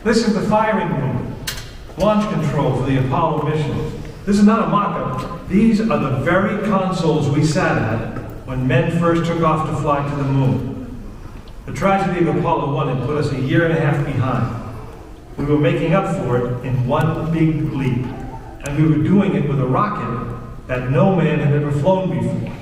This is the firing room, launch control for the Apollo mission. This is not a mock-up. These are the very consoles we sat at when men first took off to fly to the moon. The tragedy of Apollo 1 had put us a year and a half behind. We were making up for it in one big leap, and we were doing it with a rocket that no man had ever flown before.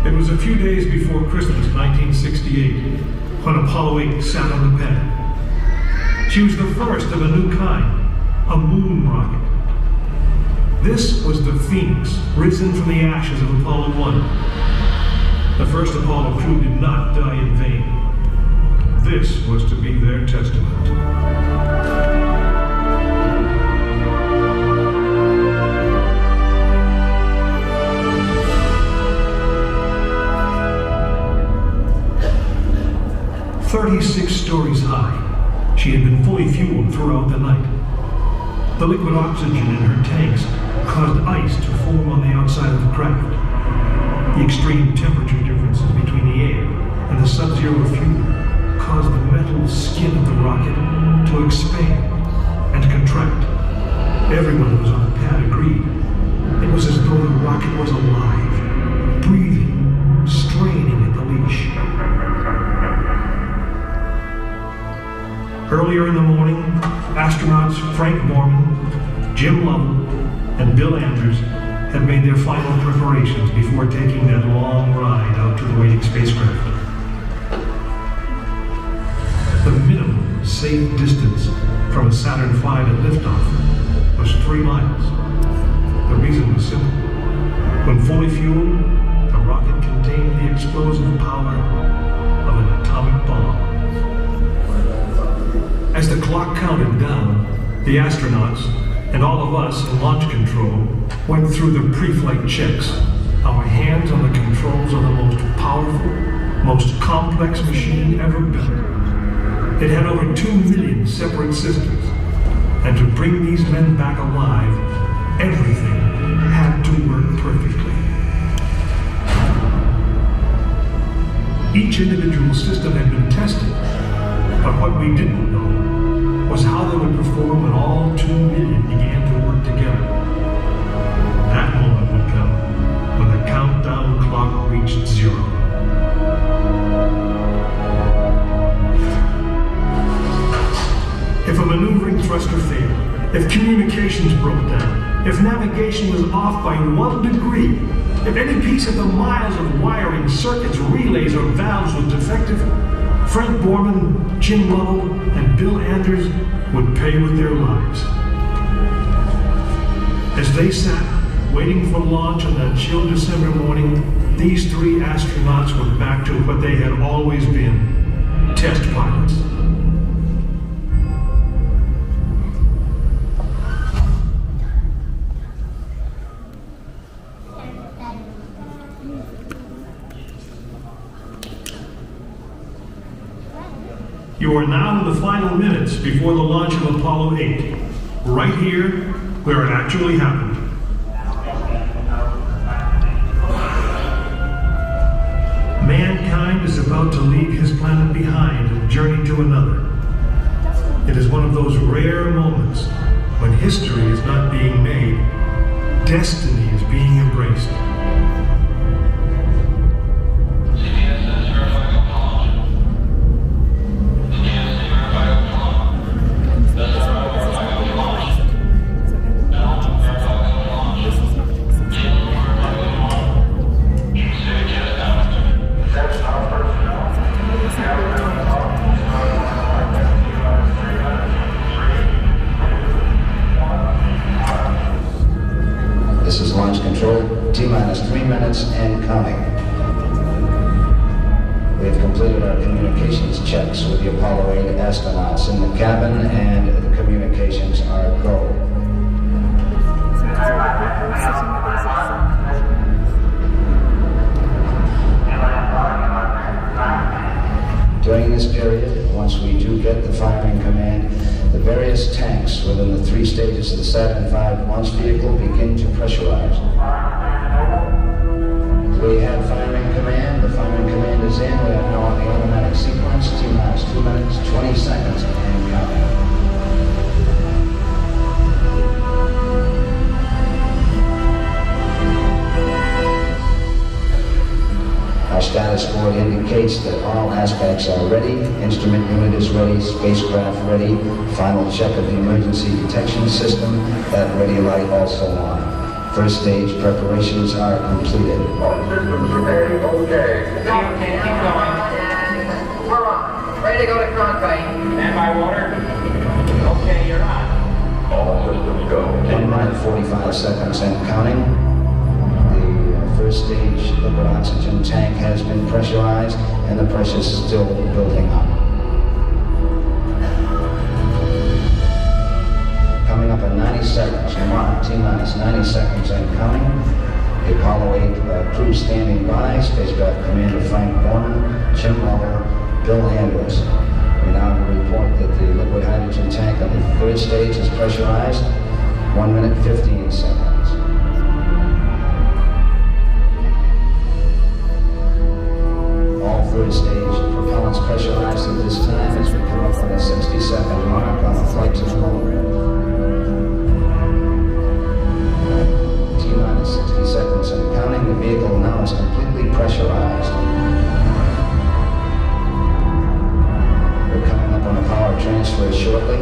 It was a few days before Christmas 1968 when Apollo 8 sat on the pad. She was the first of a new kind, a moon rocket. This was the Phoenix, risen from the ashes of Apollo 1. The first Apollo crew did not die in vain. This was to be their testament. 36 stories high, she had been fully fueled throughout the night. The liquid oxygen in her tanks caused ice to form on the outside of the craft. The extreme temperature differences between the air and the sub-zero fuel caused the metal skin of the rocket to expand and contract. Everyone who was on the pad agreed. It was as though the rocket was alive, breathing, straining at the leash. Earlier in the morning, astronauts Frank Borman, Jim Lovell, and Bill Anders had made their final preparations before taking that long ride out to the waiting spacecraft. The minimum safe distance from a Saturn V at liftoff was 3 miles. The reason was simple. When fully fueled, the rocket contained the explosive power of an atomic bomb. As the clock counted down, the astronauts and all of us in launch control went through the pre-flight checks, our hands on the controls of the most powerful, most complex machine ever built. It had over 2 million separate systems, and to bring these men back alive, everything had to work perfectly. Each individual system had been tested, but what we didn't know was how they would perform when all 2 million began to work together. That moment would come when the countdown clock reached 0. If a maneuvering thruster failed, if communications broke down, if navigation was off by 1 degree, if any piece of the miles of wiring, circuits, relays, or valves was defective, Frank Borman, Jim Lovell, and Bill Anders would pay with their lives. As they sat, waiting for launch on that chill December morning, these 3 astronauts were back to what they had always been, test pilots. You are now in the final minutes before the launch of Apollo 8, right here where it actually happened. Mankind is about to leave his planet behind and journey to another. It is one of those rare moments when history is not being made, destiny is being embraced. This is launch control, T-minus 3 minutes and counting. We have completed our communications checks with the Apollo 8 astronauts in the cabin, and the communications are go. During this period, once we do get the firing command, the various tanks within when the 3 stages of the Saturn V launch vehicle begin to pressurize. We have firing command. The firing command is in. We are now on the automatic sequence. T-minus 2 minutes, 20 seconds, and counting. Our status board indicates that all aspects are ready. Instrument unit is ready, spacecraft ready, final check of the emergency detection system, that ready light also on. First stage preparations are completed. All systems ready, okay. Okay, keep going. We're on. Ready to go to Cronkite. Stand by, water. Okay, you're on. All systems go. 1 minute 45 seconds and counting. The first stage liquid oxygen tank has been pressurized and the pressure is still building up. Coming up in 90 seconds, T-minus 90 seconds and counting. The Apollo 8 crew standing by, spacecraft commander Frank Borman, Jim Lovell, Bill Andrews. We now report that the liquid hydrogen tank on the third stage is pressurized. 1 minute 15 seconds. All third stage propellants pressurized at this time as we come up on a 60-second mark on the flight to the moon. T-minus 60 seconds and counting. The vehicle now is completely pressurized. We're coming up on a power transfer shortly.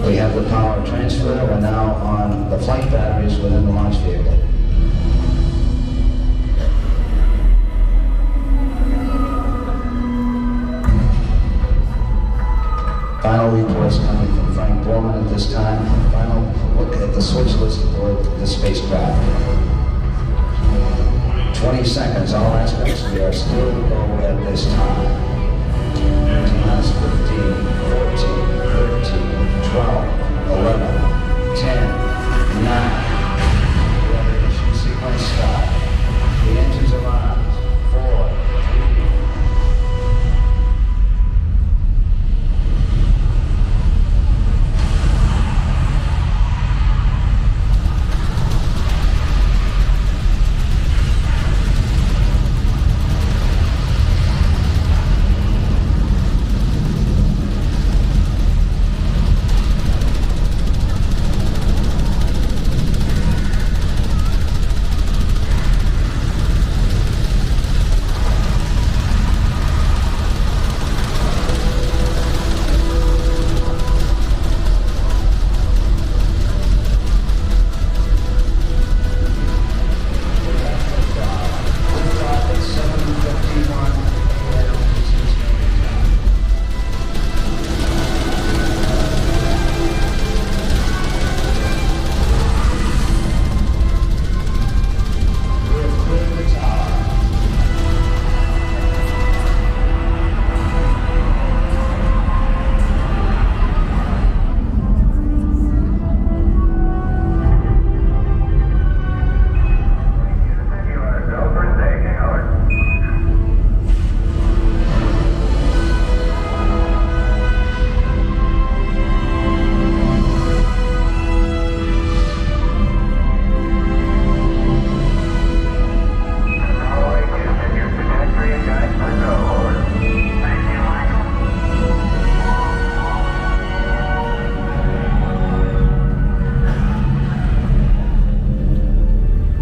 We have the power transfer. We're now on the flight batteries within the launch vehicle. Final reports coming from Frank Borman at this time. Final look at the switch list aboard the spacecraft. 20 seconds, all aspects. We are still low at this time. T-minus 15, 14, 13, 12, 11, 10, 9. Ignition sequence start. The engines are on. 4, 3.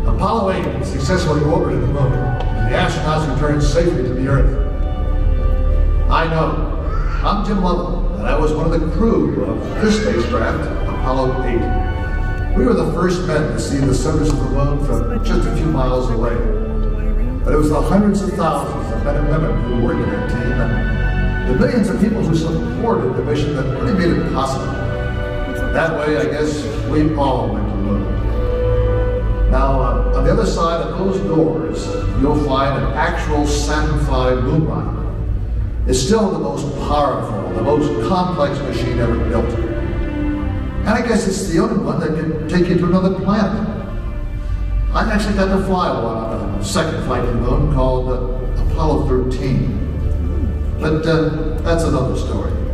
Apollo 8 successfully orbited the moon, and the astronauts returned safely to the Earth. I know. I'm Jim Lovell, and I was one of the crew of this spacecraft, Apollo 8. We were the first men to see the surface of the moon from just a few miles away. But it was the hundreds of thousands of men and women who worked in our team, and the millions of people who supported the mission that really made it possible. That way, I guess, we all went to the moon. Now, on the other side of those doors, you'll find an actual Saturn V moon rocket. It's still the most powerful, the most complex machine ever built. And I guess it's the only one that can take you to another planet. I actually got to fly one on a second flight to the moon called Apollo 13. But that's another story.